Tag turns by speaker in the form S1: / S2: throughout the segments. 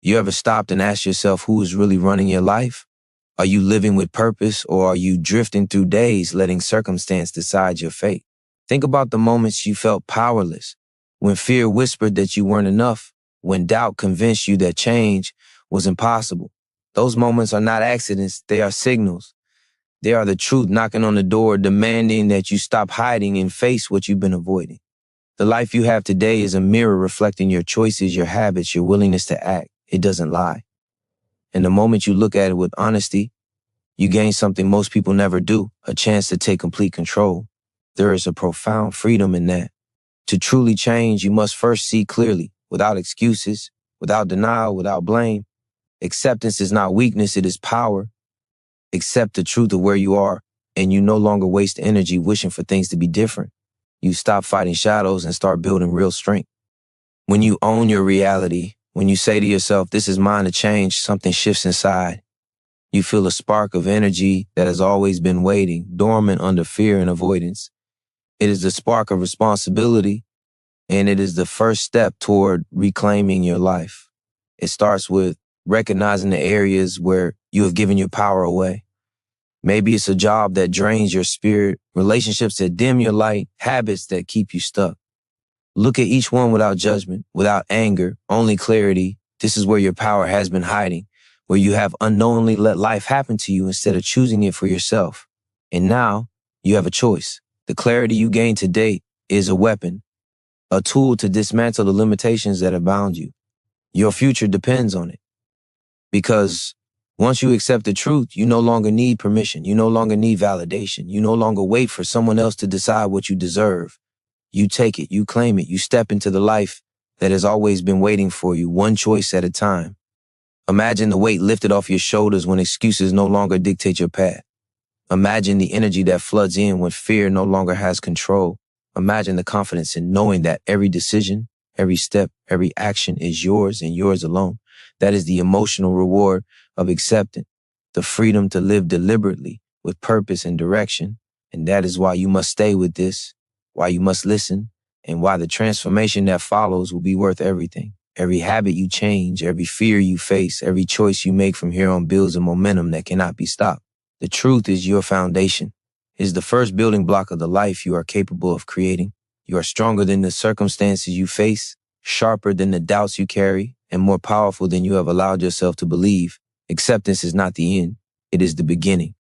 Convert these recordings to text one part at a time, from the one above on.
S1: You ever stopped and asked yourself who is really running your life? Are you living with purpose, or are you drifting through days letting circumstance decide your fate? Think about the moments you felt powerless, when fear whispered that you weren't enough, when doubt convinced you that change was impossible. Those moments are not accidents, they are signals. They are the truth knocking on the door, demanding that you stop hiding and face what you've been avoiding. The life you have today is a mirror reflecting your choices, your habits, your willingness to act. It doesn't lie. And the moment you look at it with honesty, you gain something most people never do, a chance to take complete control. There is a profound freedom in that. To truly change, you must first see clearly, without excuses, without denial, without blame. Acceptance is not weakness, it is power. Accept the truth of where you are, and you no longer waste energy wishing for things to be different. You stop fighting shadows and start building real strength. When you own your reality, when you say to yourself, this is mine to change, something shifts inside. You feel a spark of energy that has always been waiting, dormant under fear and avoidance. It is the spark of responsibility, and it is the first step toward reclaiming your life. It starts with recognizing the areas where you have given your power away. Maybe it's a job that drains your spirit, relationships that dim your light, habits that keep you stuck. Look at each one without judgment, without anger, only clarity. This is where your power has been hiding, where you have unknowingly let life happen to you instead of choosing it for yourself. And now you have a choice. The clarity you gain today is a weapon, a tool to dismantle the limitations that have bound you. Your future depends on it. Because once you accept the truth, you no longer need permission. You no longer need validation. You no longer wait for someone else to decide what you deserve. You take it, you claim it, you step into the life that has always been waiting for you, one choice at a time. Imagine the weight lifted off your shoulders when excuses no longer dictate your path. Imagine the energy that floods in when fear no longer has control. Imagine the confidence in knowing that every decision, every step, every action is yours and yours alone. That is the emotional reward of acceptance, the freedom to live deliberately with purpose and direction. And that is why you must stay with this, why you must listen, and why the transformation that follows will be worth everything. Every habit you change, every fear you face, every choice you make from here on builds a momentum that cannot be stopped. The truth is your foundation. It is the first building block of the life you are capable of creating. You are stronger than the circumstances you face, sharper than the doubts you carry, and more powerful than you have allowed yourself to believe. Acceptance is not the end. It is the beginning.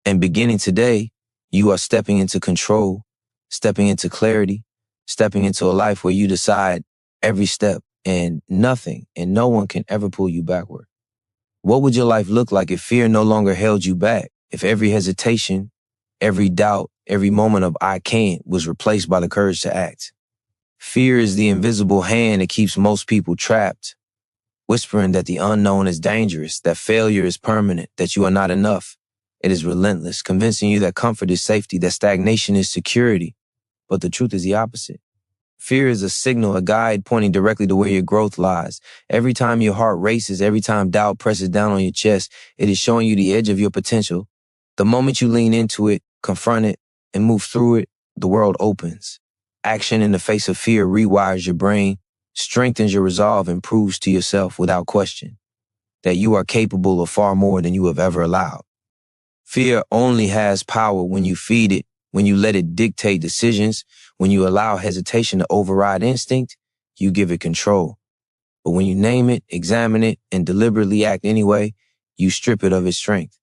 S1: And beginning today, you are stepping into control, stepping into clarity, stepping into a life where you decide every step, and nothing and no one can ever pull you backward. What would your life look like if fear no longer held you back? If every hesitation, every doubt, every moment of I can't was replaced by the courage to act? Fear is the invisible hand that keeps most people trapped, whispering that the unknown is dangerous, that failure is permanent, that you are not enough. It is relentless, convincing you that comfort is safety, that stagnation is security. But the truth is the opposite. Fear is a signal, a guide pointing directly to where your growth lies. Every time your heart races, every time doubt presses down on your chest, it is showing you the edge of your potential. The moment you lean into it, confront it, and move through it, the world opens. Action in the face of fear rewires your brain, strengthens your resolve, and proves to yourself without question that you are capable of far more than you have ever allowed. Fear only has power when you feed it, when you let it dictate decisions, when you allow hesitation to override instinct, you give it control. But when you name it, examine it, and deliberately act anyway, you strip it of its strength.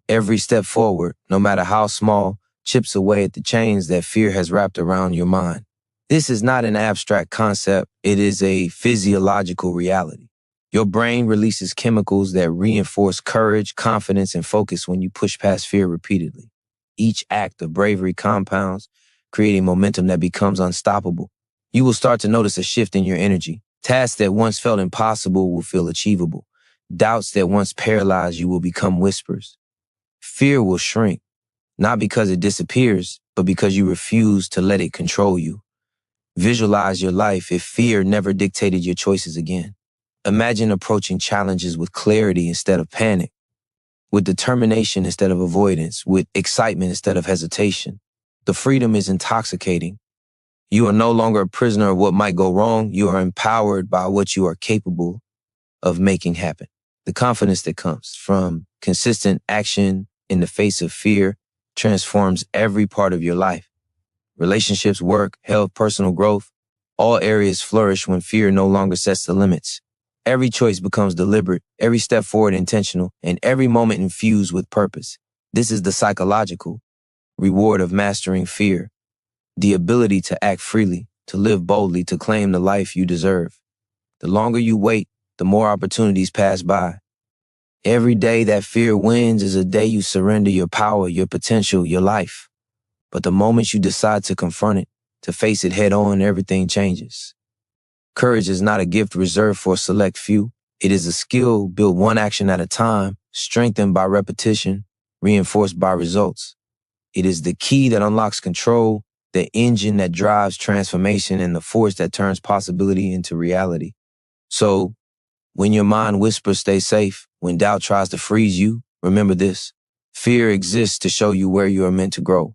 S1: Every step forward, no matter how small, chips away at the chains that fear has wrapped around your mind. This is not an abstract concept, it is a physiological reality. Your brain releases chemicals that reinforce courage, confidence, and focus when you push past fear repeatedly. Each act of bravery compounds, creating momentum that becomes unstoppable. You will start to notice a shift in your energy. Tasks that once felt impossible will feel achievable. Doubts that once paralyzed you will become whispers. Fear will shrink, not because it disappears, but because you refuse to let it control you. Visualize your life if fear never dictated your choices again. Imagine approaching challenges with clarity instead of panic, with determination instead of avoidance, with excitement instead of hesitation. The freedom is intoxicating. You are no longer a prisoner of what might go wrong. You are empowered by what you are capable of making happen. The confidence that comes from consistent action in the face of fear transforms every part of your life. Relationships, work, health, personal growth, all areas flourish when fear no longer sets the limits. Every choice becomes deliberate, every step forward intentional, and every moment infused with purpose. This is the psychological reward of mastering fear, the ability to act freely, to live boldly, to claim the life you deserve. The longer you wait, the more opportunities pass by. Every day that fear wins is a day you surrender your power, your potential, your life. But the moment you decide to confront it, to face it head on, everything changes. Courage is not a gift reserved for a select few. It is a skill built one action at a time, strengthened by repetition, reinforced by results. It is the key that unlocks control, the engine that drives transformation, and the force that turns possibility into reality. So, when your mind whispers, stay safe, when doubt tries to freeze you, remember this. Fear exists to show you where you are meant to grow.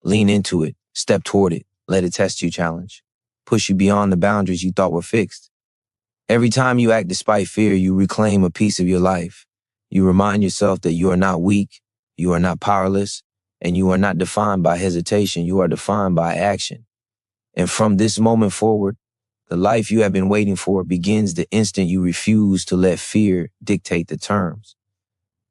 S1: Lean into it, step toward it, let it test you, challenge, push you beyond the boundaries you thought were fixed. Every time you act despite fear, you reclaim a piece of your life. You remind yourself that you are not weak, you are not powerless, and you are not defined by hesitation, you are defined by action. And from this moment forward, the life you have been waiting for begins the instant you refuse to let fear dictate the terms.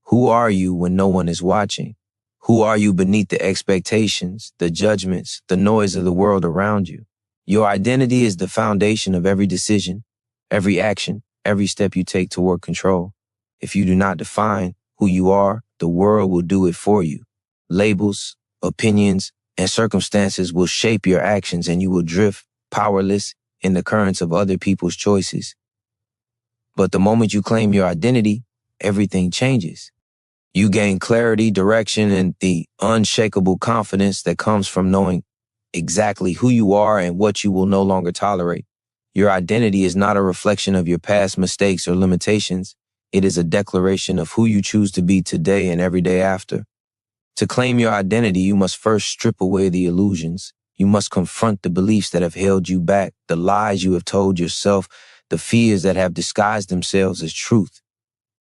S1: Who are you when no one is watching? Who are you beneath the expectations, the judgments, the noise of the world around you? Your identity is the foundation of every decision, every action, every step you take toward control. If you do not define who you are, the world will do it for you. Labels, opinions, and circumstances will shape your actions, and you will drift powerless in the currents of other people's choices. But the moment you claim your identity, everything changes. You gain clarity, direction, and the unshakable confidence that comes from knowing exactly who you are and what you will no longer tolerate. Your identity is not a reflection of your past mistakes or limitations. It is a declaration of who you choose to be today and every day after. To claim your identity, you must first strip away the illusions. You must confront the beliefs that have held you back, the lies you have told yourself, the fears that have disguised themselves as truth.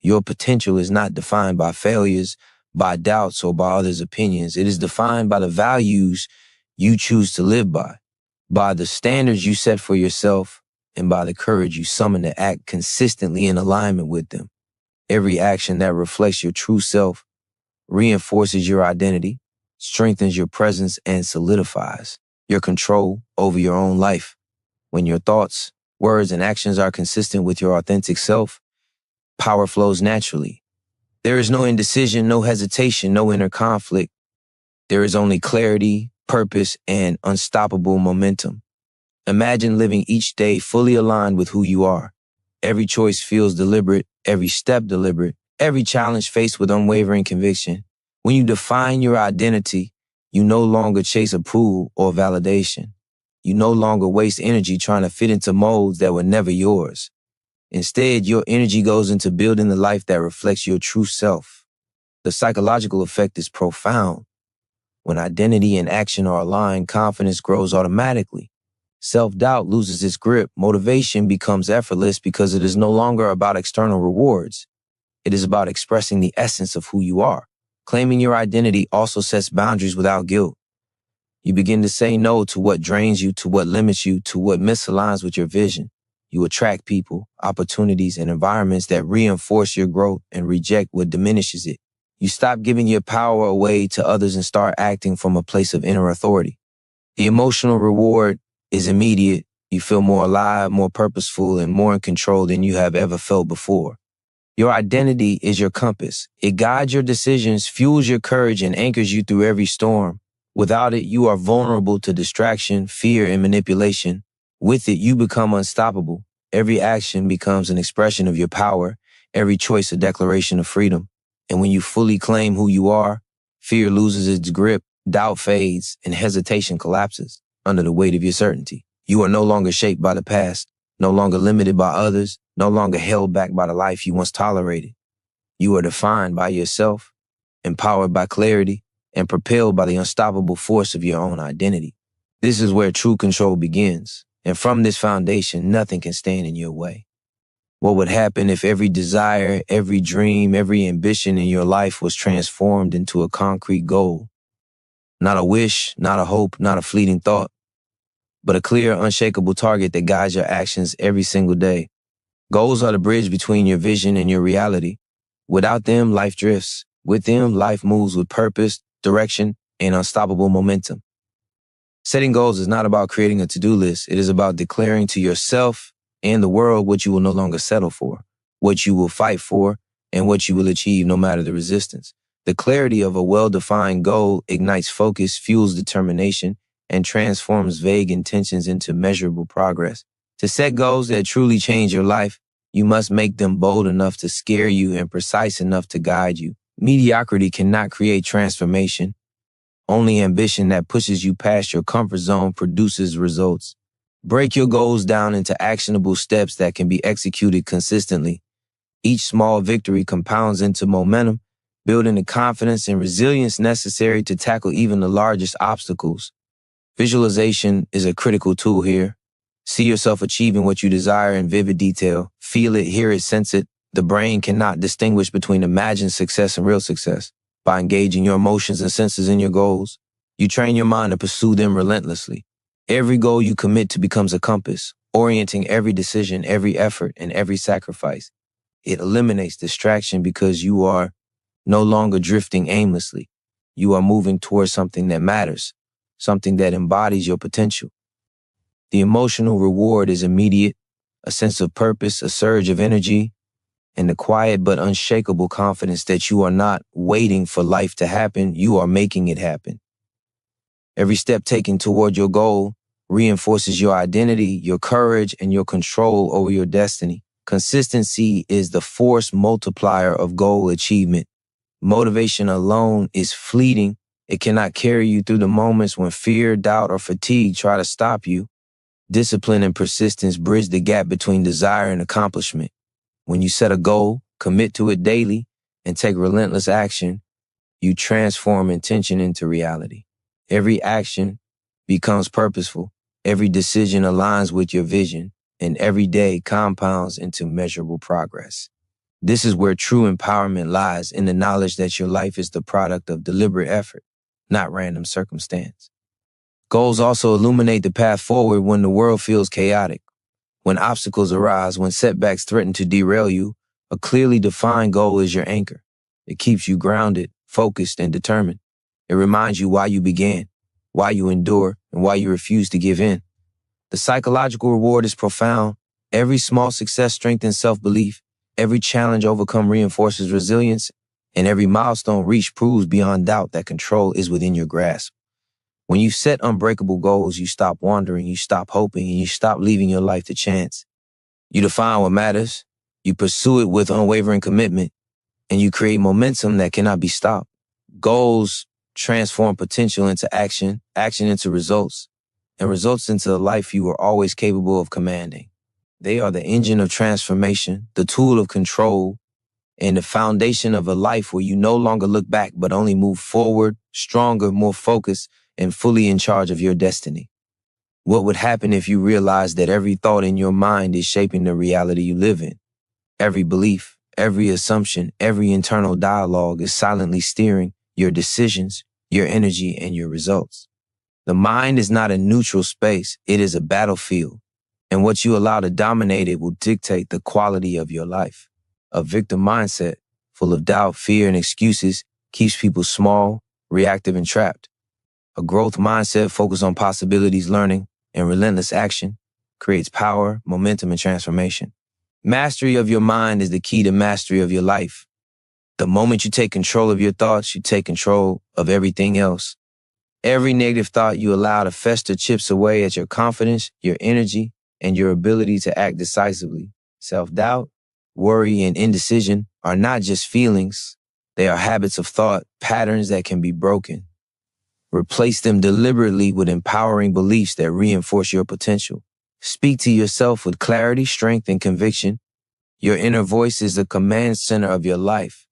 S1: Your potential is not defined by failures, by doubts, or by others' opinions. It is defined by the values you choose to live by the standards you set for yourself, and by the courage you summon to act consistently in alignment with them. Every action that reflects your true self reinforces your identity, strengthens your presence, and solidifies your control over your own life. When your thoughts, words, and actions are consistent with your authentic self, power flows naturally. There is no indecision, no hesitation, no inner conflict. There is only clarity, purpose, and unstoppable momentum. Imagine living each day fully aligned with who you are. Every choice feels deliberate, every step deliberate, every challenge faced with unwavering conviction. When you define your identity, you no longer chase approval or validation. You no longer waste energy trying to fit into molds that were never yours. Instead, your energy goes into building the life that reflects your true self. The psychological effect is profound. When identity and action are aligned, confidence grows automatically. Self-doubt loses its grip. Motivation becomes effortless because it is no longer about external rewards. It is about expressing the essence of who you are. Claiming your identity also sets boundaries without guilt. You begin to say no to what drains you, to what limits you, to what misaligns with your vision. You attract people, opportunities, and environments that reinforce your growth and reject what diminishes it. You stop giving your power away to others and start acting from a place of inner authority. The emotional reward is immediate. You feel more alive, more purposeful, and more in control than you have ever felt before. Your identity is your compass. It guides your decisions, fuels your courage, and anchors you through every storm. Without it, you are vulnerable to distraction, fear, and manipulation. With it, you become unstoppable. Every action becomes an expression of your power, every choice a declaration of freedom. And when you fully claim who you are, fear loses its grip, doubt fades, and hesitation collapses under the weight of your certainty. You are no longer shaped by the past, no longer limited by others, no longer held back by the life you once tolerated. You are defined by yourself, empowered by clarity, and propelled by the unstoppable force of your own identity. This is where true control begins, and from this foundation, nothing can stand in your way. What would happen if every desire, every dream, every ambition in your life was transformed into a concrete goal? Not a wish, not a hope, not a fleeting thought, but a clear, unshakable target that guides your actions every single day. Goals are the bridge between your vision and your reality. Without them, life drifts. With them, life moves with purpose, direction, and unstoppable momentum. Setting goals is not about creating a to-do list. It is about declaring to yourself and the world what you will no longer settle for, what you will fight for, and what you will achieve no matter the resistance. The clarity of a well-defined goal ignites focus, fuels determination, and transforms vague intentions into measurable progress. To set goals that truly change your life, you must make them bold enough to scare you and precise enough to guide you. Mediocrity cannot create transformation. Only ambition that pushes you past your comfort zone produces results. Break your goals down into actionable steps that can be executed consistently. Each small victory compounds into momentum, building the confidence and resilience necessary to tackle even the largest obstacles. Visualization is a critical tool here. See yourself achieving what you desire in vivid detail. Feel it, hear it, sense it. The brain cannot distinguish between imagined success and real success. By engaging your emotions and senses in your goals, you train your mind to pursue them relentlessly. Every goal you commit to becomes a compass, orienting every decision, every effort, and every sacrifice. It eliminates distraction because you are no longer drifting aimlessly. You are moving towards something that matters, something that embodies your potential. The emotional reward is immediate, a sense of purpose, a surge of energy, and the quiet but unshakable confidence that you are not waiting for life to happen, you are making it happen. Every step taken toward your goal reinforces your identity, your courage, and your control over your destiny. Consistency is the force multiplier of goal achievement. Motivation alone is fleeting. It cannot carry you through the moments when fear, doubt, or fatigue try to stop you. Discipline and persistence bridge the gap between desire and accomplishment. When you set a goal, commit to it daily, and take relentless action, you transform intention into reality. Every action becomes purposeful. Every decision aligns with your vision, and every day compounds into measurable progress. This is where true empowerment lies, in the knowledge that your life is the product of deliberate effort, not random circumstance. Goals also illuminate the path forward when the world feels chaotic. When obstacles arise, when setbacks threaten to derail you, a clearly defined goal is your anchor. It keeps you grounded, focused, and determined. It reminds you why you began, why you endure, and why you refuse to give in. The psychological reward is profound. Every small success strengthens self-belief. Every challenge overcome reinforces resilience. And every milestone reached proves beyond doubt that control is within your grasp. When you set unbreakable goals, you stop wandering, you stop hoping, and you stop leaving your life to chance. You define what matters, you pursue it with unwavering commitment, and you create momentum that cannot be stopped. Goals transform potential into action, action into results, and results into the life you were always capable of commanding. They are the engine of transformation, the tool of control, and the foundation of a life where you no longer look back but only move forward, stronger, more focused, and fully in charge of your destiny. What would happen if you realized that every thought in your mind is shaping the reality you live in? Every belief, every assumption, every internal dialogue is silently steering your decisions, your energy, and your results. The mind is not a neutral space, it is a battlefield. And what you allow to dominate it will dictate the quality of your life. A victim mindset, full of doubt, fear, and excuses, keeps people small, reactive, and trapped. A growth mindset focused on possibilities, learning, and relentless action creates power, momentum, and transformation. Mastery of your mind is the key to mastery of your life. The moment you take control of your thoughts, you take control of everything else. Every negative thought you allow to fester chips away at your confidence, your energy, and your ability to act decisively. Self-doubt, worry, and indecision are not just feelings. They are habits of thought, patterns that can be broken. Replace them deliberately with empowering beliefs that reinforce your potential. Speak to yourself with clarity, strength, and conviction. Your inner voice is the command center of your life.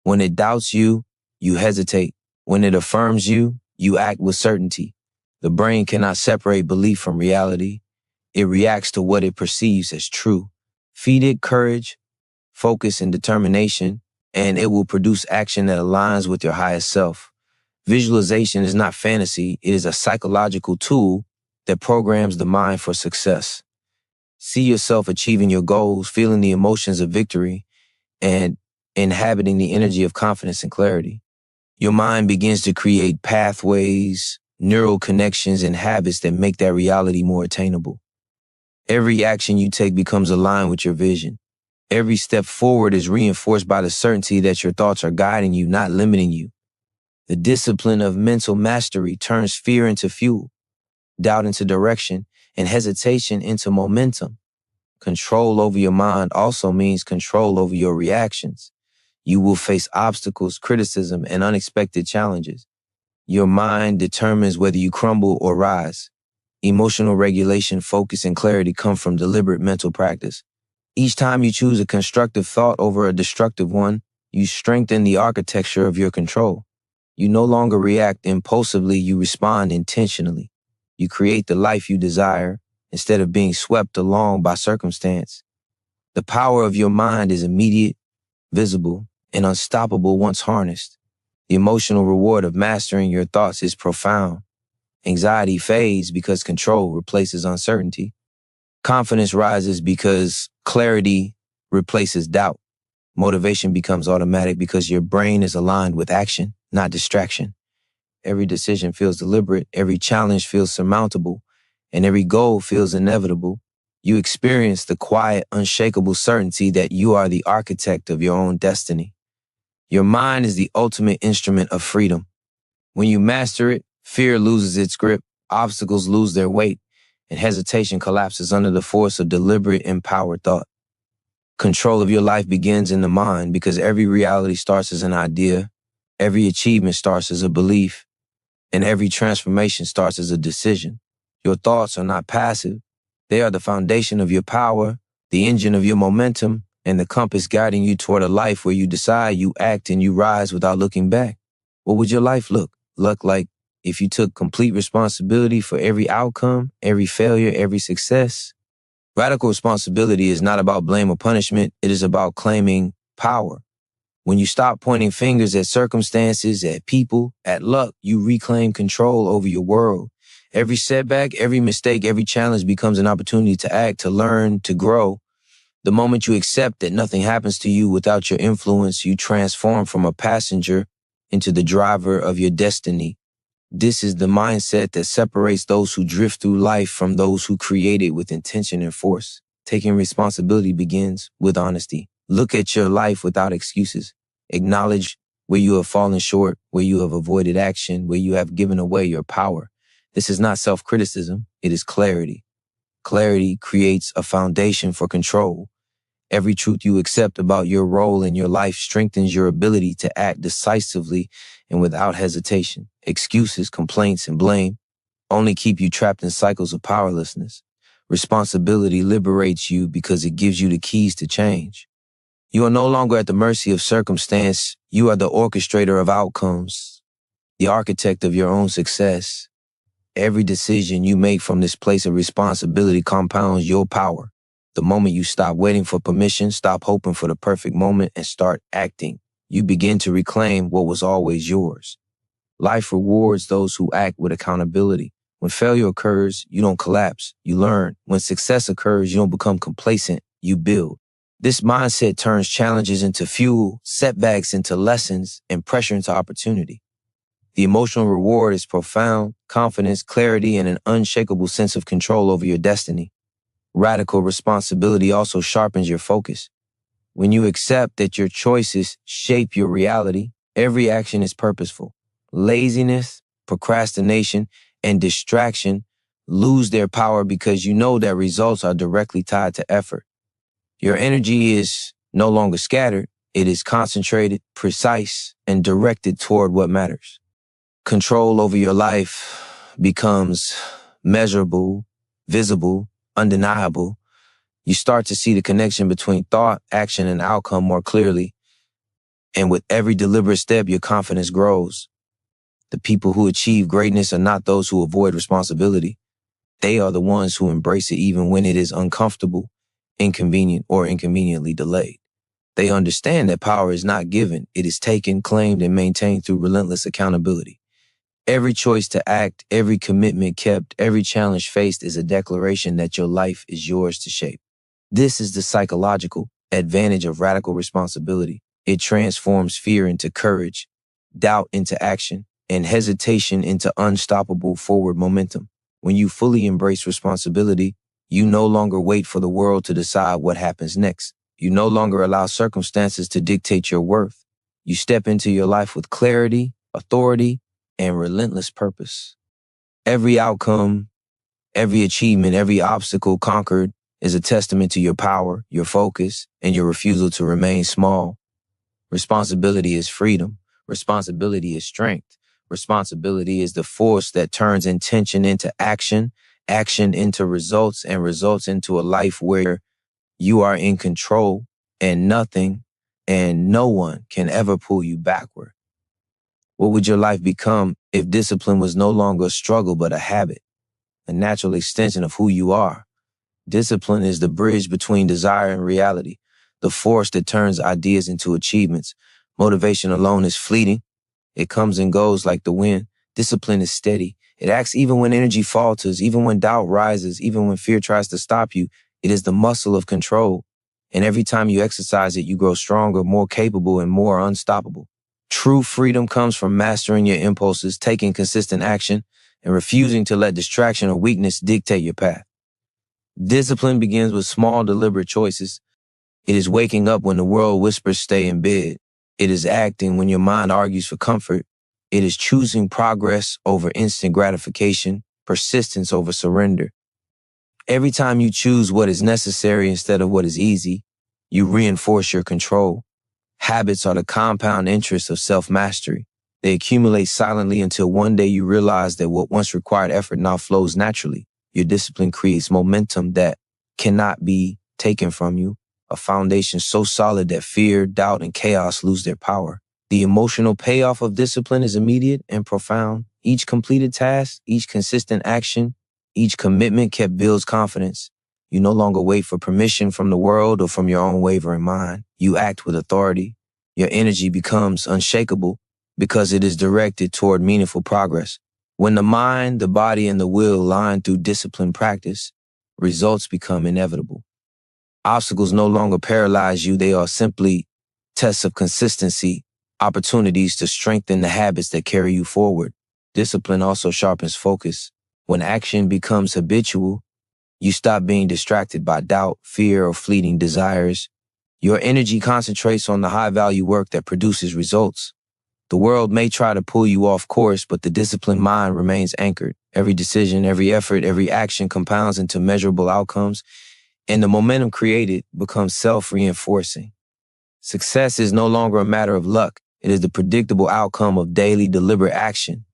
S1: When it doubts you, you hesitate. When it affirms you, you act with certainty. The brain cannot separate belief from reality. It reacts to what it perceives as true. Feed it courage, focus, and determination, and it will produce action that aligns with your highest self. Visualization is not fantasy, it is a psychological tool that programs the mind for success. See yourself achieving your goals, feeling the emotions of victory, and inhabiting the energy of confidence and clarity. Your mind begins to create pathways, neural connections, and habits that make that reality more attainable. Every action you take becomes aligned with your vision. Every step forward is reinforced by the certainty that your thoughts are guiding you, not limiting you. The discipline of mental mastery turns fear into fuel, doubt into direction, and hesitation into momentum. Control over your mind also means control over your reactions. You will face obstacles, criticism, and unexpected challenges. Your mind determines whether you crumble or rise. Emotional regulation, focus, and clarity come from deliberate mental practice. Each time you choose a constructive thought over a destructive one, you strengthen the architecture of your control. You no longer react impulsively, you respond intentionally. You create the life you desire instead of being swept along by circumstance. The power of your mind is immediate, visible, and unstoppable once harnessed. The emotional reward of mastering your thoughts is profound. Anxiety fades because control replaces uncertainty. Confidence rises because clarity replaces doubt. Motivation becomes automatic because your brain is aligned with action, not distraction. Every decision feels deliberate, every challenge feels surmountable, and every goal feels inevitable. You experience the quiet, unshakable certainty that you are the architect of your own destiny. Your mind is the ultimate instrument of freedom. When you master it, fear loses its grip, obstacles lose their weight, and hesitation collapses under the force of deliberate, empowered thought. Control of your life begins in the mind because every reality starts as an idea, every achievement starts as a belief, and every transformation starts as a decision. Your thoughts are not passive. They are the foundation of your power, the engine of your momentum, and the compass guiding you toward a life where you decide, you act, and you rise without looking back. What would your life look like if you took complete responsibility for every outcome, every failure, every success? Radical responsibility is not about blame or punishment. It is about claiming power. When you stop pointing fingers at circumstances, at people, at luck, you reclaim control over your world. Every setback, every mistake, every challenge becomes an opportunity to act, to learn, to grow. The moment you accept that nothing happens to you without your influence, you transform from a passenger into the driver of your destiny. This is the mindset that separates those who drift through life from those who create it with intention and force. Taking responsibility begins with honesty. Look at your life without excuses. Acknowledge where you have fallen short, where you have avoided action, where you have given away your power. This is not self-criticism, it is clarity. Clarity creates a foundation for control. Every truth you accept about your role in your life strengthens your ability to act decisively and without hesitation. Excuses, complaints, and blame only keep you trapped in cycles of powerlessness. Responsibility liberates you because it gives you the keys to change. You are no longer at the mercy of circumstance. You are the orchestrator of outcomes, the architect of your own success. Every decision you make from this place of responsibility compounds your power. The moment you stop waiting for permission, stop hoping for the perfect moment, and start acting, you begin to reclaim what was always yours. Life rewards those who act with accountability. When failure occurs, you don't collapse, you learn. When success occurs, you don't become complacent, you build. This mindset turns challenges into fuel, setbacks into lessons, and pressure into opportunity. The emotional reward is profound, confidence, clarity, and an unshakable sense of control over your destiny. Radical responsibility also sharpens your focus. When you accept that your choices shape your reality, every action is purposeful. Laziness, procrastination, and distraction lose their power because you know that results are directly tied to effort. Your energy is no longer scattered. It is concentrated, precise, and directed toward what matters. Control over your life becomes measurable, visible, undeniable. You start to see the connection between thought, action, and outcome more clearly. And with every deliberate step, your confidence grows. The people who achieve greatness are not those who avoid responsibility. They are the ones who embrace it even when it is uncomfortable, inconvenient, or inconveniently delayed. They understand that power is not given. It is taken, claimed, and maintained through relentless accountability. Every choice to act, every commitment kept, every challenge faced is a declaration that your life is yours to shape. This is the psychological advantage of radical responsibility. It transforms fear into courage, doubt into action, and hesitation into unstoppable forward momentum. When you fully embrace responsibility, you no longer wait for the world to decide what happens next. You no longer allow circumstances to dictate your worth. You step into your life with clarity, authority, and relentless purpose. Every outcome, every achievement, every obstacle conquered is a testament to your power, your focus, and your refusal to remain small. Responsibility is freedom. Responsibility is strength. Responsibility is the force that turns intention into action, action into results, and results into a life where you are in control and nothing and no one can ever pull you backward. What would your life become if discipline was no longer a struggle but a habit, a natural extension of who you are? Discipline is the bridge between desire and reality, the force that turns ideas into achievements. Motivation alone is fleeting. It comes and goes like the wind. Discipline is steady. It acts even when energy falters, even when doubt rises, even when fear tries to stop you. It is the muscle of control. And every time you exercise it, you grow stronger, more capable, and more unstoppable. True freedom comes from mastering your impulses, taking consistent action, and refusing to let distraction or weakness dictate your path. Discipline begins with small, deliberate choices. It is waking up when the world whispers stay in bed. It is acting when your mind argues for comfort. It is choosing progress over instant gratification, persistence over surrender. Every time you choose what is necessary instead of what is easy, you reinforce your control. Habits are the compound interest of self-mastery. They accumulate silently until one day you realize that what once required effort now flows naturally. Your discipline creates momentum that cannot be taken from you, a foundation so solid that fear, doubt, and chaos lose their power. The emotional payoff of discipline is immediate and profound. Each completed task, each consistent action, each commitment kept builds confidence. You no longer wait for permission from the world or from your own wavering mind. You act with authority. Your energy becomes unshakable because it is directed toward meaningful progress. When the mind, the body, and the will align through disciplined practice, results become inevitable. Obstacles no longer paralyze you. They are simply tests of consistency, opportunities to strengthen the habits that carry you forward. Discipline also sharpens focus. When action becomes habitual, you stop being distracted by doubt, fear, or fleeting desires. Your energy concentrates on the high-value work that produces results. The world may try to pull you off course, but the disciplined mind remains anchored. Every decision, every effort, every action compounds into measurable outcomes, and the momentum created becomes self-reinforcing. Success is no longer a matter of luck. It is the predictable outcome of daily, deliberate action.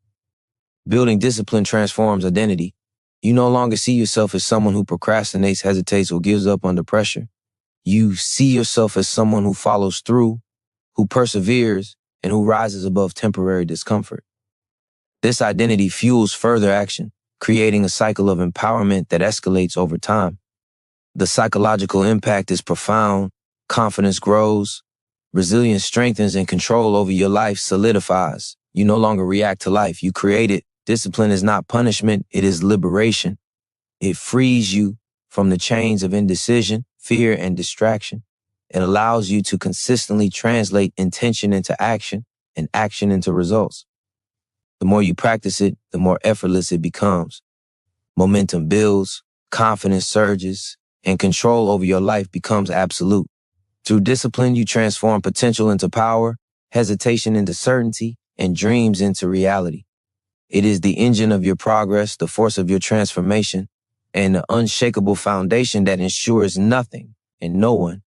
S1: Building discipline transforms identity. You no longer see yourself as someone who procrastinates, hesitates, or gives up under pressure. You see yourself as someone who follows through, who perseveres, and who rises above temporary discomfort. This identity fuels further action, creating a cycle of empowerment that escalates over time. The psychological impact is profound, confidence grows, resilience strengthens, and control over your life solidifies. You no longer react to life, you create it. Discipline is not punishment, it is liberation. It frees you from the chains of indecision, fear, and distraction. It allows you to consistently translate intention into action and action into results. The more you practice it, the more effortless it becomes. Momentum builds, confidence surges, and control over your life becomes absolute. Through discipline, you transform potential into power, hesitation into certainty, and dreams into reality. It is the engine of your progress, the force of your transformation, and the unshakable foundation that ensures nothing and no one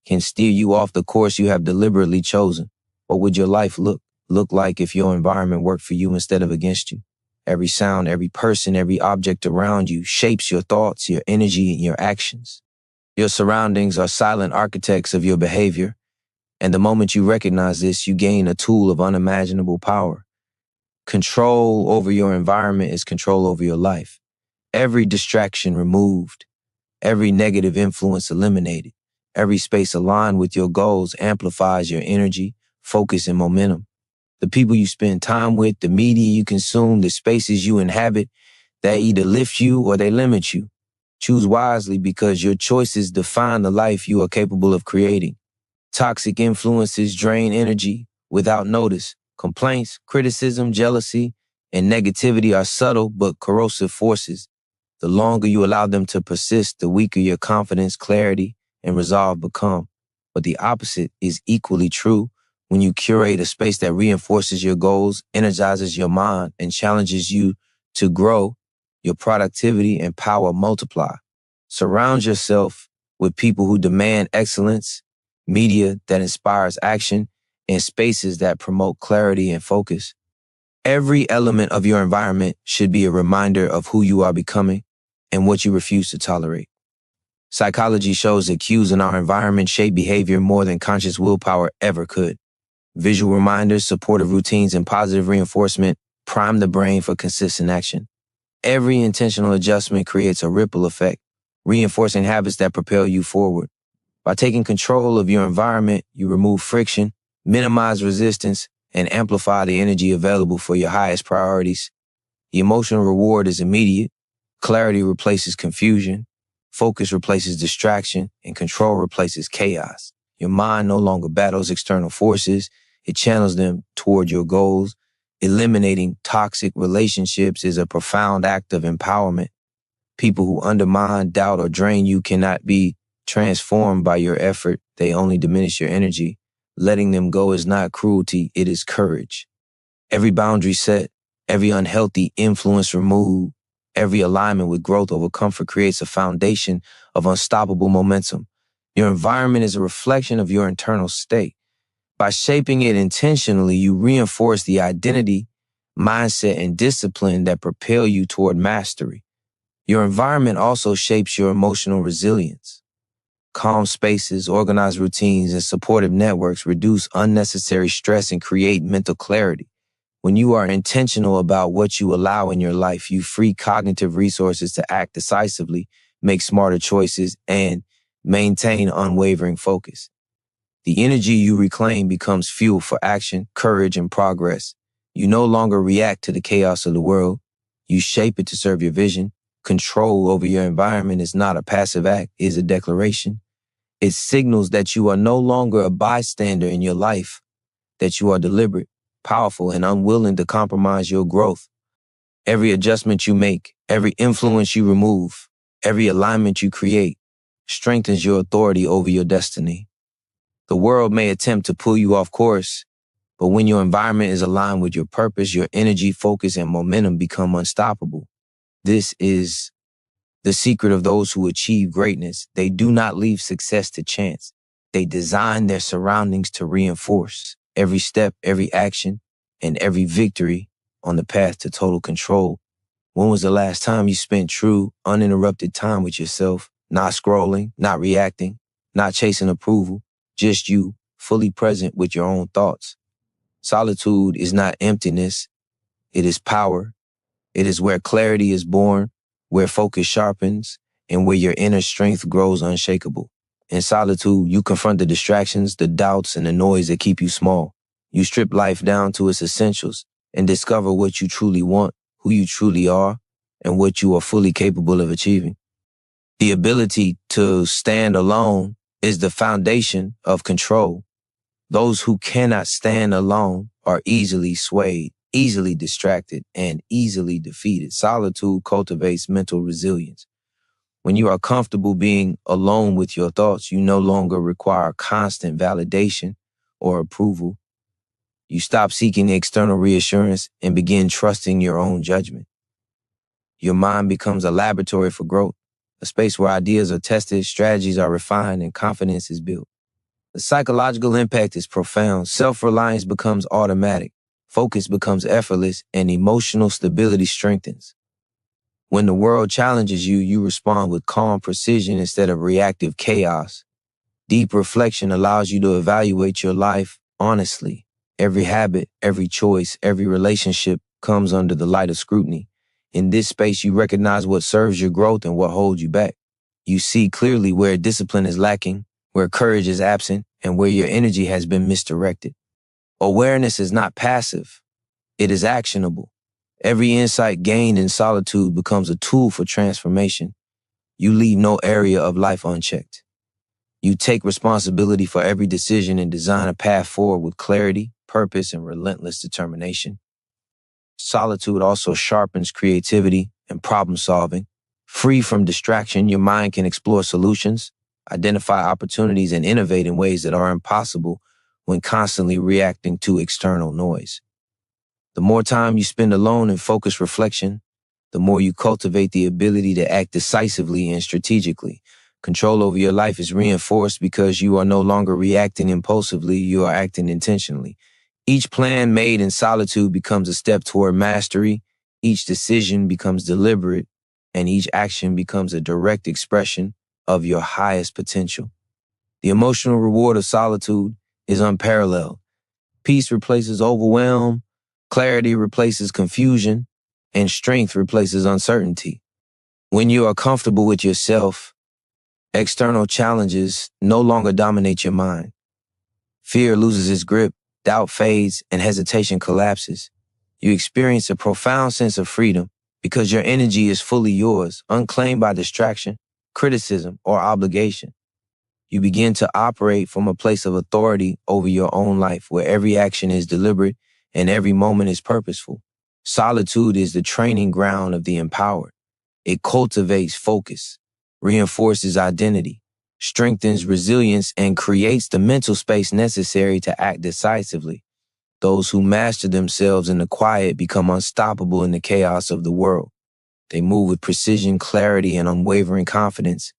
S1: can steer you off the course you have deliberately chosen. What would your life look like if your environment worked for you instead of against you? Every sound, every person, every object around you shapes your thoughts, your energy, and your actions. Your surroundings are silent architects of your behavior, and the moment you recognize this, you gain a tool of unimaginable power. Control over your environment is control over your life. Every distraction removed, Every negative influence eliminated. Every space aligned with your goals amplifies your energy, focus, and momentum. The people you spend time with, the media you consume, the spaces you inhabit, they either lift you or they limit you. Choose wisely because your choices define the life you are capable of creating. Toxic influences drain energy without notice. Complaints, criticism, jealousy, and negativity are subtle but corrosive forces. The longer you allow them to persist, the weaker your confidence, clarity, and resolve become. But the opposite is equally true. When you curate a space that reinforces your goals, energizes your mind, and challenges you to grow, your productivity and power multiply. Surround yourself with people who demand excellence, media that inspires action, and spaces that promote clarity and focus. Every element of your environment should be a reminder of who you are becoming and what you refuse to tolerate. Psychology shows that cues in our environment shape behavior more than conscious willpower ever could. Visual reminders, supportive routines, and positive reinforcement prime the brain for consistent action. Every intentional adjustment creates a ripple effect, reinforcing habits that propel you forward. By taking control of your environment, you remove friction, minimize resistance, and amplify the energy available for your highest priorities. The emotional reward is immediate. Clarity replaces confusion. Focus replaces distraction, and control replaces chaos. Your mind no longer battles external forces. It channels them toward your goals. Eliminating toxic relationships is a profound act of empowerment. People who undermine, doubt, or drain you cannot be transformed by your effort. They only diminish your energy. Letting them go is not cruelty, it is courage. Every boundary set, every unhealthy influence removed, every alignment with growth over comfort creates a foundation of unstoppable momentum. Your environment is a reflection of your internal state. By shaping it intentionally, you reinforce the identity, mindset, and discipline that propel you toward mastery. Your environment also shapes your emotional resilience. Calm spaces, organized routines, and supportive networks reduce unnecessary stress and create mental clarity. When you are intentional about what you allow in your life, you free cognitive resources to act decisively, make smarter choices, and maintain unwavering focus. The energy you reclaim becomes fuel for action, courage, and progress. You no longer react to the chaos of the world. You shape it to serve your vision. Control over your environment is not a passive act, it is a declaration. It signals that you are no longer a bystander in your life, that you are deliberate, powerful, and unwilling to compromise your growth. Every adjustment you make, every influence you remove, every alignment you create strengthens your authority over your destiny. The world may attempt to pull you off course, but when your environment is aligned with your purpose, your energy, focus, and momentum become unstoppable. This is the secret of those who achieve greatness. They do not leave success to chance. They design their surroundings to reinforce every step, every action, and every victory on the path to total control. When was the last time you spent true, uninterrupted time with yourself, not scrolling, not reacting, not chasing approval, just you, fully present with your own thoughts? Solitude is not emptiness, it is power. It is where clarity is born, where focus sharpens, and where your inner strength grows unshakable. In solitude, you confront the distractions, the doubts, and the noise that keep you small. You strip life down to its essentials and discover what you truly want, who you truly are, and what you are fully capable of achieving. The ability to stand alone is the foundation of control. Those who cannot stand alone are easily swayed, easily distracted, and easily defeated. Solitude cultivates mental resilience. When you are comfortable being alone with your thoughts, you no longer require constant validation or approval. You stop seeking external reassurance and begin trusting your own judgment. Your mind becomes a laboratory for growth, a space where ideas are tested, strategies are refined, and confidence is built. The psychological impact is profound. Self-reliance becomes automatic. Focus becomes effortless, and emotional stability strengthens. When the world challenges you, you respond with calm precision instead of reactive chaos. Deep reflection allows you to evaluate your life honestly. Every habit, every choice, every relationship comes under the light of scrutiny. In this space, you recognize what serves your growth and what holds you back. You see clearly where discipline is lacking, where courage is absent, and where your energy has been misdirected. Awareness is not passive. It is actionable. Every insight gained in solitude becomes a tool for transformation. You leave no area of life unchecked. You take responsibility for every decision and design a path forward with clarity, purpose, and relentless determination. Solitude also sharpens creativity and problem solving. Free from distraction, your mind can explore solutions, identify opportunities, and innovate in ways that are impossible when constantly reacting to external noise. The more time you spend alone in focused reflection, the more you cultivate the ability to act decisively and strategically. Control over your life is reinforced because you are no longer reacting impulsively, you are acting intentionally. Each plan made in solitude becomes a step toward mastery, each decision becomes deliberate, and each action becomes a direct expression of your highest potential. The emotional reward of solitude is unparalleled. Peace replaces overwhelm, clarity replaces confusion, and strength replaces uncertainty. When you are comfortable with yourself, external challenges no longer dominate your mind. Fear loses its grip, doubt fades, and hesitation collapses. You experience a profound sense of freedom because your energy is fully yours, unclaimed by distraction, criticism, or obligation. You begin to operate from a place of authority over your own life, where every action is deliberate and every moment is purposeful. Solitude is the training ground of the empowered. It cultivates focus, reinforces identity, strengthens resilience, and creates the mental space necessary to act decisively. Those who master themselves in the quiet become unstoppable in the chaos of the world. They move with precision, clarity, and unwavering confidence.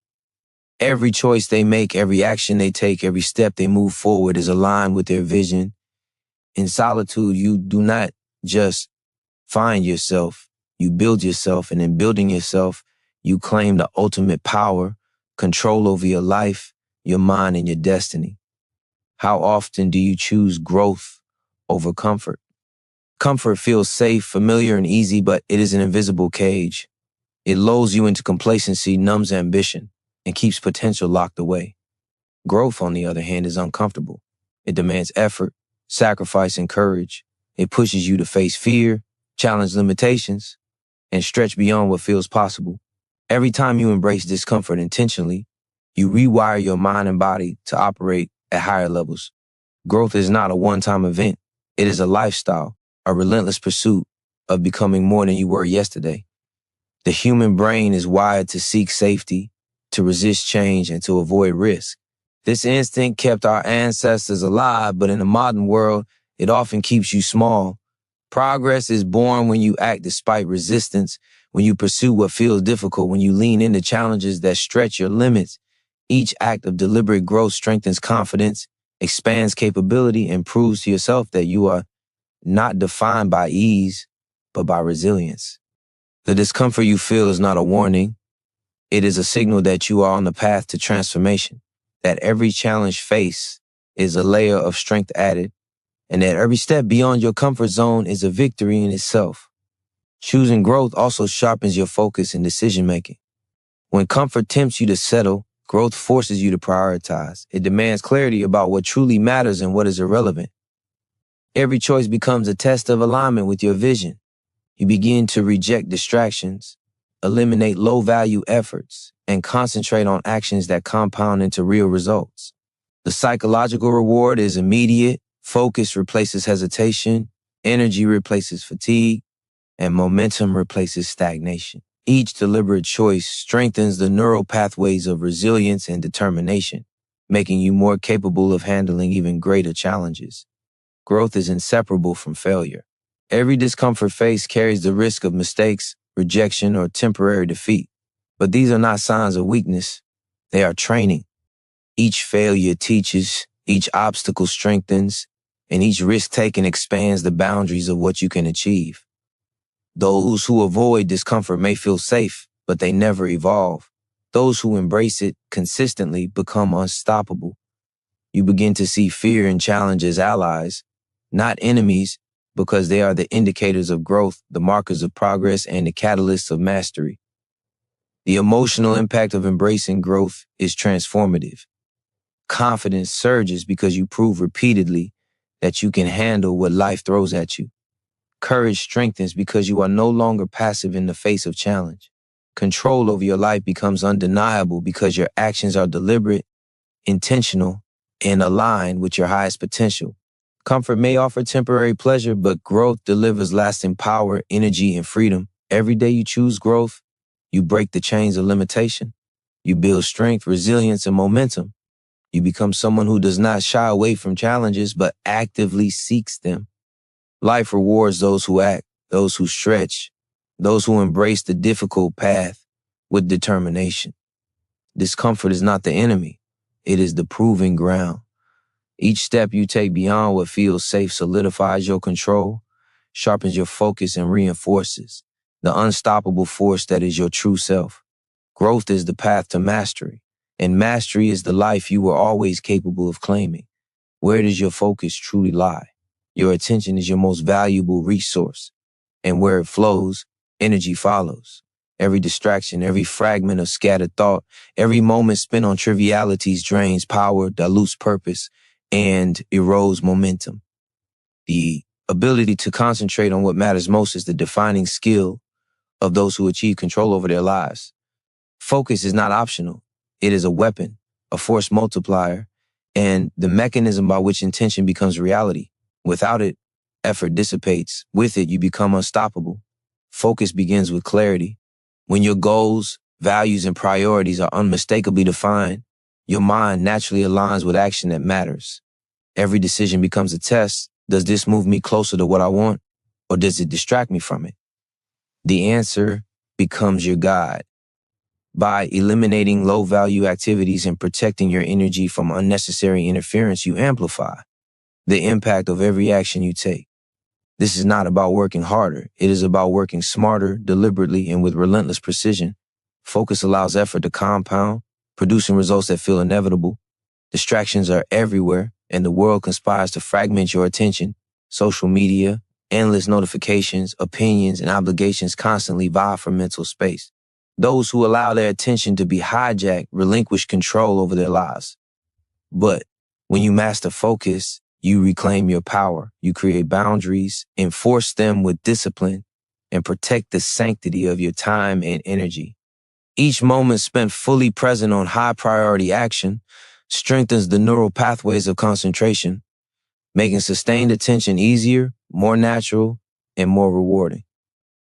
S1: Every choice they make, every action they take, every step they move forward is aligned with their vision. In solitude, you do not just find yourself, you build yourself, and in building yourself, you claim the ultimate power, control over your life, your mind, and your destiny. How often do you choose growth over comfort? Comfort feels safe, familiar, and easy, but it is an invisible cage. It lulls you into complacency, numbs ambition, and keeps potential locked away. Growth, on the other hand, is uncomfortable. It demands effort, sacrifice, and courage. It pushes you to face fear, challenge limitations, and stretch beyond what feels possible. Every time you embrace discomfort intentionally, you rewire your mind and body to operate at higher levels. Growth is not a one-time event. It is a lifestyle, a relentless pursuit of becoming more than you were yesterday. The human brain is wired to seek safety, to resist change, and to avoid risk. This instinct kept our ancestors alive, but in the modern world, it often keeps you small. Progress is born when you act despite resistance, when you pursue what feels difficult, when you lean into challenges that stretch your limits. Each act of deliberate growth strengthens confidence, expands capability, and proves to yourself that you are not defined by ease, but by resilience. The discomfort you feel is not a warning. It is a signal that you are on the path to transformation, that every challenge faced is a layer of strength added, and that every step beyond your comfort zone is a victory in itself. Choosing growth also sharpens your focus and decision-making. When comfort tempts you to settle, growth forces you to prioritize. It demands clarity about what truly matters and what is irrelevant. Every choice becomes a test of alignment with your vision. You begin to reject distractions, eliminate low-value efforts, and concentrate on actions that compound into real results. The psychological reward is immediate. Focus replaces hesitation, energy replaces fatigue, and momentum replaces stagnation. Each deliberate choice strengthens the neural pathways of resilience and determination, making you more capable of handling even greater challenges. Growth is inseparable from failure. Every discomfort faced carries the risk of mistakes, rejection, or temporary defeat. But these are not signs of weakness. They are training. Each failure teaches, each obstacle strengthens, and each risk taken expands the boundaries of what you can achieve. Those who avoid discomfort may feel safe, but they never evolve. Those who embrace it consistently become unstoppable. You begin to see fear and challenge as allies, not enemies, because they are the indicators of growth, the markers of progress, and the catalysts of mastery. The emotional impact of embracing growth is transformative. Confidence surges because you prove repeatedly that you can handle what life throws at you. Courage strengthens because you are no longer passive in the face of challenge. Control over your life becomes undeniable because your actions are deliberate, intentional, and aligned with your highest potential. Comfort may offer temporary pleasure, but growth delivers lasting power, energy, and freedom. Every day you choose growth, you break the chains of limitation. You build strength, resilience, and momentum. You become someone who does not shy away from challenges, but actively seeks them. Life rewards those who act, those who stretch, those who embrace the difficult path with determination. Discomfort is not the enemy. It is the proving ground. Each step you take beyond what feels safe solidifies your control, sharpens your focus, and reinforces the unstoppable force that is your true self. Growth is the path to mastery, and mastery is the life you were always capable of claiming. Where does your focus truly lie? Your attention is your most valuable resource, and where it flows, energy follows. Every distraction, every fragment of scattered thought, every moment spent on trivialities drains power, dilutes purpose, and erodes momentum. The ability to concentrate on what matters most is the defining skill of those who achieve control over their lives. Focus is not optional. It is a weapon, a force multiplier, and the mechanism by which intention becomes reality. Without it, effort dissipates. With it, you become unstoppable. Focus begins with clarity. When your goals, values, and priorities are unmistakably defined, your mind naturally aligns with action that matters. Every decision becomes a test. Does this move me closer to what I want, or does it distract me from it? The answer becomes your guide. By eliminating low-value activities and protecting your energy from unnecessary interference, you amplify the impact of every action you take. This is not about working harder. It is about working smarter, deliberately, and with relentless precision. Focus allows effort to compound, producing results that feel inevitable. Distractions are everywhere, and the world conspires to fragment your attention. Social media, endless notifications, opinions, and obligations constantly vie for mental space. Those who allow their attention to be hijacked relinquish control over their lives. But when you master focus, you reclaim your power. You create boundaries, enforce them with discipline, and protect the sanctity of your time and energy. Each moment spent fully present on high-priority action strengthens the neural pathways of concentration, making sustained attention easier, more natural, and more rewarding.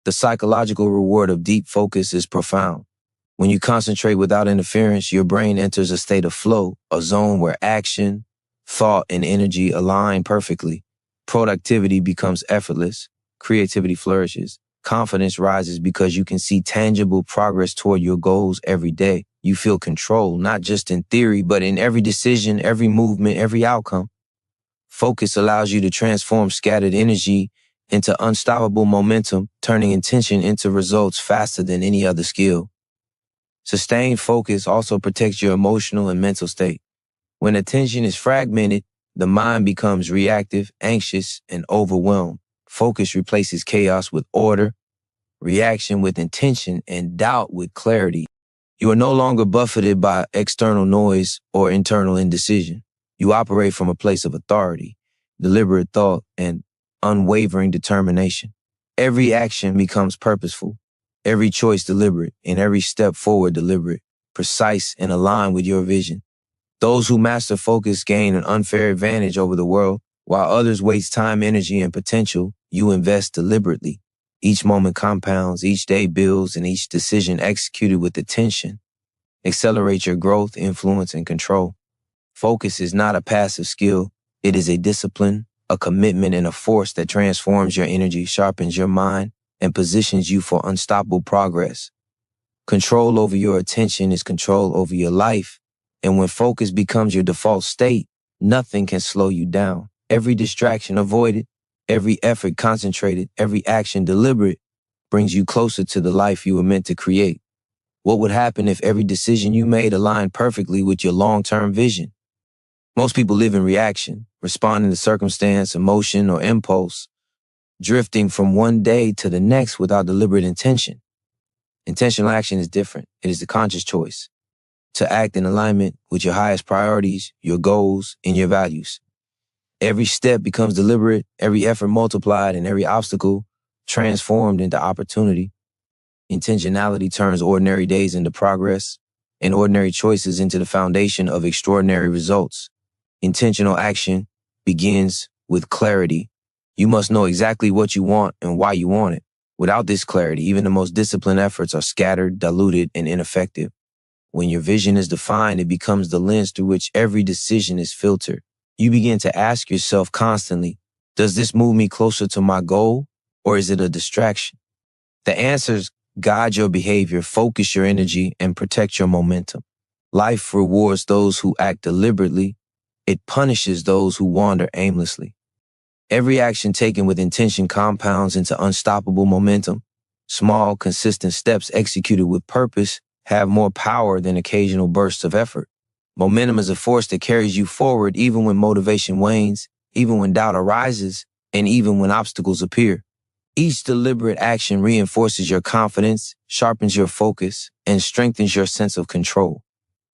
S1: The psychological reward of deep focus is profound. When you concentrate without interference, your brain enters a state of flow, a zone where action, thought, and energy align perfectly. Productivity becomes effortless, creativity flourishes, confidence rises because you can see tangible progress toward your goals every day. You feel control, not just in theory, but in every decision, every movement, every outcome. Focus allows you to transform scattered energy into unstoppable momentum, turning intention into results faster than any other skill. Sustained focus also protects your emotional and mental state. When attention is fragmented, the mind becomes reactive, anxious, and overwhelmed. Focus replaces chaos with order, reaction with intention, and doubt with clarity. You are no longer buffeted by external noise or internal indecision. You operate from a place of authority, deliberate thought, and unwavering determination. Every action becomes purposeful, every choice deliberate, and every step forward deliberate, precise, and aligned with your vision. Those who master focus gain an unfair advantage over the world, while others waste time, energy, and potential. You invest deliberately. Each moment compounds, each day builds, and each decision executed with attention accelerates your growth, influence, and control. Focus is not a passive skill. It is a discipline, a commitment, and a force that transforms your energy, sharpens your mind, and positions you for unstoppable progress. Control over your attention is control over your life. And when focus becomes your default state, nothing can slow you down. Every distraction avoided, every effort concentrated, every action deliberate brings you closer to the life you were meant to create. What would happen if every decision you made aligned perfectly with your long-term vision? Most people live in reaction, responding to circumstance, emotion, or impulse, drifting from one day to the next without deliberate intention. Intentional action is different. It is the conscious choice to act in alignment with your highest priorities, your goals, and your values. Every step becomes deliberate, every effort multiplied, and every obstacle transformed into opportunity. Intentionality turns ordinary days into progress and ordinary choices into the foundation of extraordinary results. Intentional action begins with clarity. You must know exactly what you want and why you want it. Without this clarity, even the most disciplined efforts are scattered, diluted, and ineffective. When your vision is defined, it becomes the lens through which every decision is filtered. You begin to ask yourself constantly, does this move me closer to my goal, or is it a distraction? The answers guide your behavior, focus your energy, and protect your momentum. Life rewards those who act deliberately. It punishes those who wander aimlessly. Every action taken with intention compounds into unstoppable momentum. Small, consistent steps executed with purpose have more power than occasional bursts of effort. Momentum is a force that carries you forward even when motivation wanes, even when doubt arises, and even when obstacles appear. Each deliberate action reinforces your confidence, sharpens your focus, and strengthens your sense of control.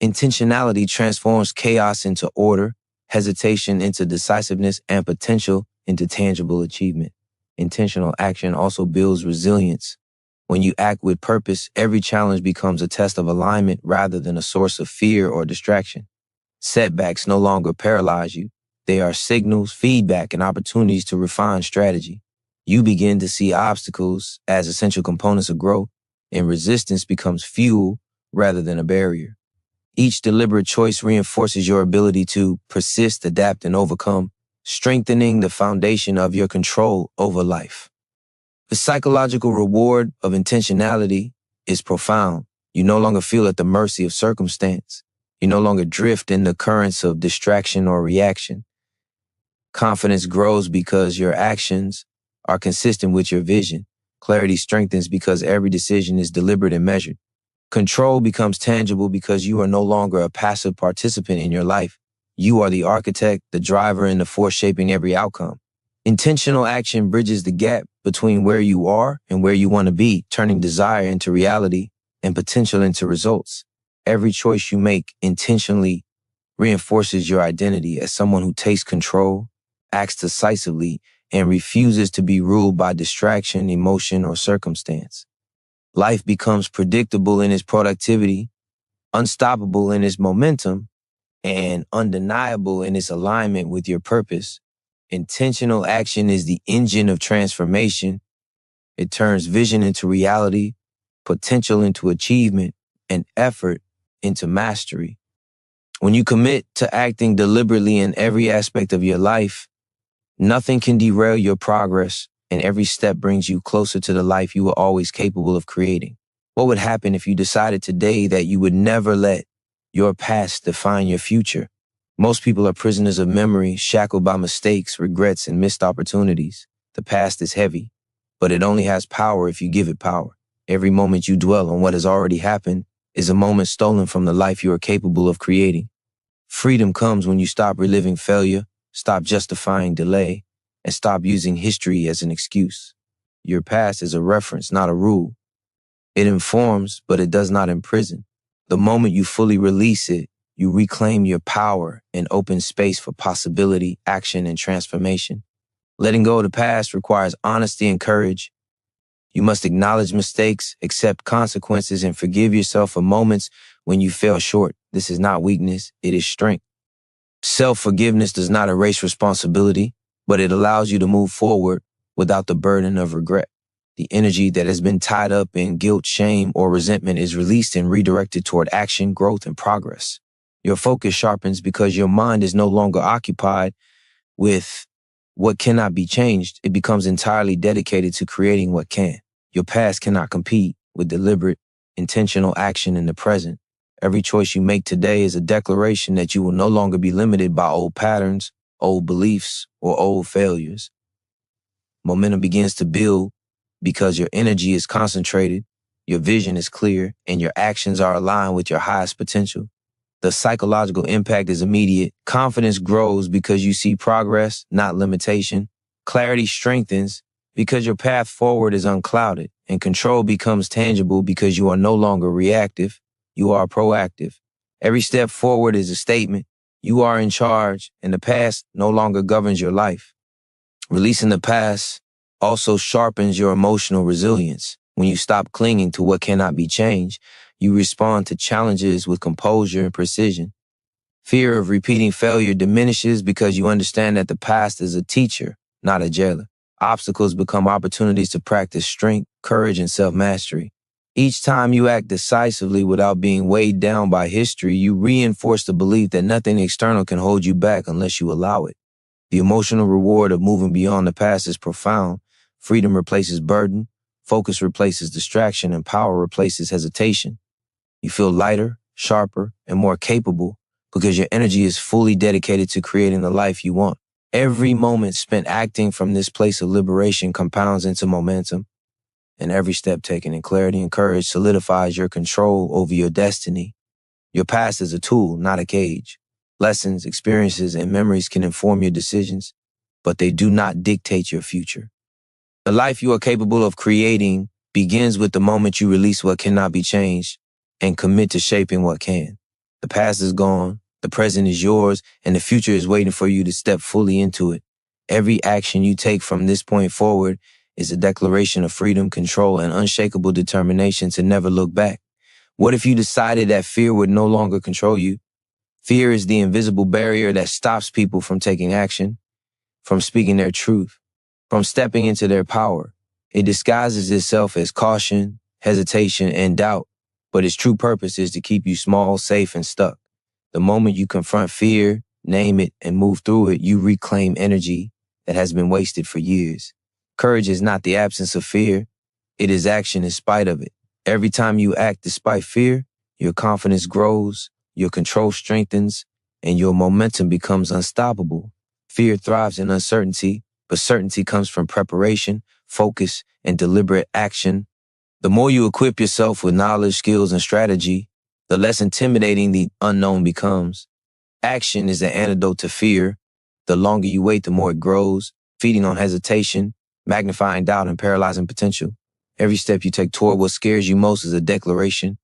S1: Intentionality transforms chaos into order, hesitation into decisiveness, and potential into tangible achievement. Intentional action also builds resilience. When you act with purpose, every challenge becomes a test of alignment rather than a source of fear or distraction. Setbacks no longer paralyze you. They are signals, feedback, and opportunities to refine strategy. You begin to see obstacles as essential components of growth, and resistance becomes fuel rather than a barrier. Each deliberate choice reinforces your ability to persist, adapt, and overcome, strengthening the foundation of your control over life. The psychological reward of intentionality is profound. You no longer feel at the mercy of circumstance. You no longer drift in the currents of distraction or reaction. Confidence grows because your actions are consistent with your vision. Clarity strengthens because every decision is deliberate and measured. Control becomes tangible because you are no longer a passive participant in your life. You are the architect, the driver, and the force shaping every outcome. Intentional action bridges the gap between where you are and where you want to be, turning desire into reality and potential into results. Every choice you make intentionally reinforces your identity as someone who takes control, acts decisively, and refuses to be ruled by distraction, emotion, or circumstance. Life becomes predictable in its productivity, unstoppable in its momentum, and undeniable in its alignment with your purpose. Intentional action is the engine of transformation. It turns vision into reality, potential into achievement, and effort into mastery. When you commit to acting deliberately in every aspect of your life, nothing can derail your progress, and every step brings you closer to the life you were always capable of creating. What would happen if you decided today that you would never let your past define your future? Most people are prisoners of memory, shackled by mistakes, regrets, and missed opportunities. The past is heavy, but it only has power if you give it power. Every moment you dwell on what has already happened is a moment stolen from the life you are capable of creating. Freedom comes when you stop reliving failure, stop justifying delay, and stop using history as an excuse. Your past is a reference, not a rule. It informs, but it does not imprison. The moment you fully release it, you reclaim your power and open space for possibility, action, and transformation. Letting go of the past requires honesty and courage. You must acknowledge mistakes, accept consequences, and forgive yourself for moments when you fell short. This is not weakness, it is strength. Self-forgiveness does not erase responsibility, but it allows you to move forward without the burden of regret. The energy that has been tied up in guilt, shame, or resentment is released and redirected toward action, growth, and progress. Your focus sharpens because your mind is no longer occupied with what cannot be changed. It becomes entirely dedicated to creating what can. Your past cannot compete with deliberate, intentional action in the present. Every choice you make today is a declaration that you will no longer be limited by old patterns, old beliefs, or old failures. Momentum begins to build because your energy is concentrated, your vision is clear, and your actions are aligned with your highest potential. The psychological impact is immediate. Confidence grows because you see progress, not limitation. Clarity strengthens because your path forward is unclouded, and control becomes tangible because you are no longer reactive, you are proactive. Every step forward is a statement. You are in charge, and the past no longer governs your life. Releasing the past also sharpens your emotional resilience. When you stop clinging to what cannot be changed, you respond to challenges with composure and precision. Fear of repeating failure diminishes because you understand that the past is a teacher, not a jailer. Obstacles become opportunities to practice strength, courage, and self-mastery. Each time you act decisively without being weighed down by history, you reinforce the belief that nothing external can hold you back unless you allow it. The emotional reward of moving beyond the past is profound. Freedom replaces burden, focus replaces distraction, and power replaces hesitation. You feel lighter, sharper, and more capable because your energy is fully dedicated to creating the life you want. Every moment spent acting from this place of liberation compounds into momentum, and every step taken in clarity and courage solidifies your control over your destiny. Your past is a tool, not a cage. Lessons, experiences, and memories can inform your decisions, but they do not dictate your future. The life you are capable of creating begins with the moment you release what cannot be changed and commit to shaping what can. The past is gone, the present is yours, and the future is waiting for you to step fully into it. Every action you take from this point forward is a declaration of freedom, control, and unshakable determination to never look back. What if you decided that fear would no longer control you? Fear is the invisible barrier that stops people from taking action, from speaking their truth, from stepping into their power. It disguises itself as caution, hesitation, and doubt, but its true purpose is to keep you small, safe, and stuck. The moment you confront fear, name it, and move through it, you reclaim energy that has been wasted for years. Courage is not the absence of fear. It is action in spite of it. Every time you act despite fear, your confidence grows, your control strengthens, and your momentum becomes unstoppable. Fear thrives in uncertainty, but certainty comes from preparation, focus, and deliberate action. The more you equip yourself with knowledge, skills, and strategy, the less intimidating the unknown becomes. Action is the antidote to fear. The longer you wait, the more it grows, feeding on hesitation, magnifying doubt, and paralyzing potential. Every step you take toward what scares you most is a declaration.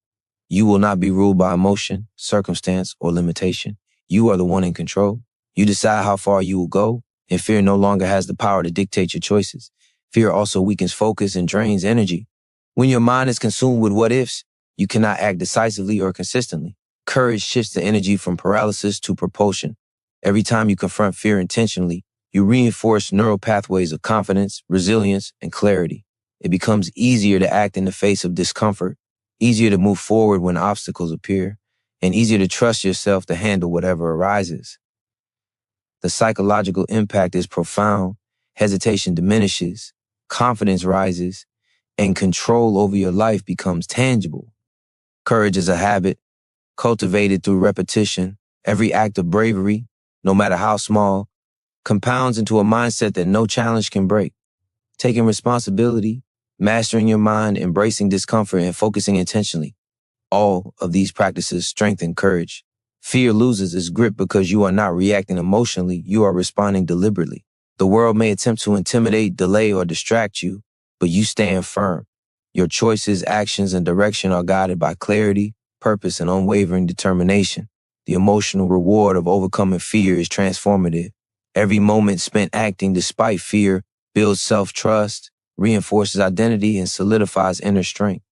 S1: You will not be ruled by emotion, circumstance, or limitation. You are the one in control. You decide how far you will go, and fear no longer has the power to dictate your choices. Fear also weakens focus and drains energy. When your mind is consumed with what ifs, you cannot act decisively or consistently. Courage shifts the energy from paralysis to propulsion. Every time you confront fear intentionally, you reinforce neural pathways of confidence, resilience, and clarity. It becomes easier to act in the face of discomfort, easier to move forward when obstacles appear, and easier to trust yourself to handle whatever arises. The psychological impact is profound. Hesitation diminishes, confidence rises, and control over your life becomes tangible. Courage is a habit, cultivated through repetition. Every act of bravery, no matter how small, compounds into a mindset that no challenge can break. Taking responsibility, mastering your mind, embracing discomfort, and focusing intentionally. All of these practices strengthen courage. Fear loses its grip because you are not reacting emotionally, you are responding deliberately. The world may attempt to intimidate, delay, or distract you, but you stand firm. Your choices, actions, and direction are guided by clarity, purpose, and unwavering determination. The emotional reward of overcoming fear is transformative. Every moment spent acting despite fear builds self-trust, reinforces identity, and solidifies inner strength.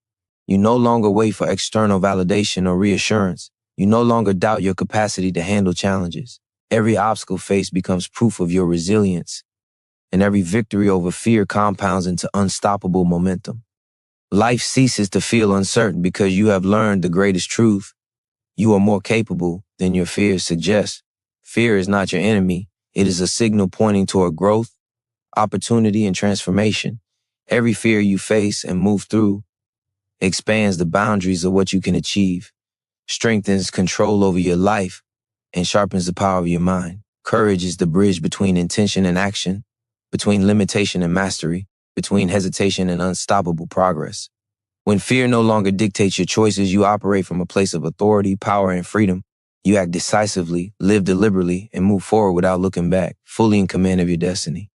S1: You no longer wait for external validation or reassurance. You no longer doubt your capacity to handle challenges. Every obstacle faced becomes proof of your resilience, and every victory over fear compounds into unstoppable momentum. Life ceases to feel uncertain because you have learned the greatest truth. You are more capable than your fears suggest. Fear is not your enemy. It is a signal pointing toward growth, opportunity, and transformation. Every fear you face and move through expands the boundaries of what you can achieve, strengthens control over your life, and sharpens the power of your mind. Courage is the bridge between intention and action, between limitation and mastery, between hesitation and unstoppable progress. When fear no longer dictates your choices, you operate from a place of authority, power, and freedom. You act decisively, live deliberately, and move forward without looking back, fully in command of your destiny.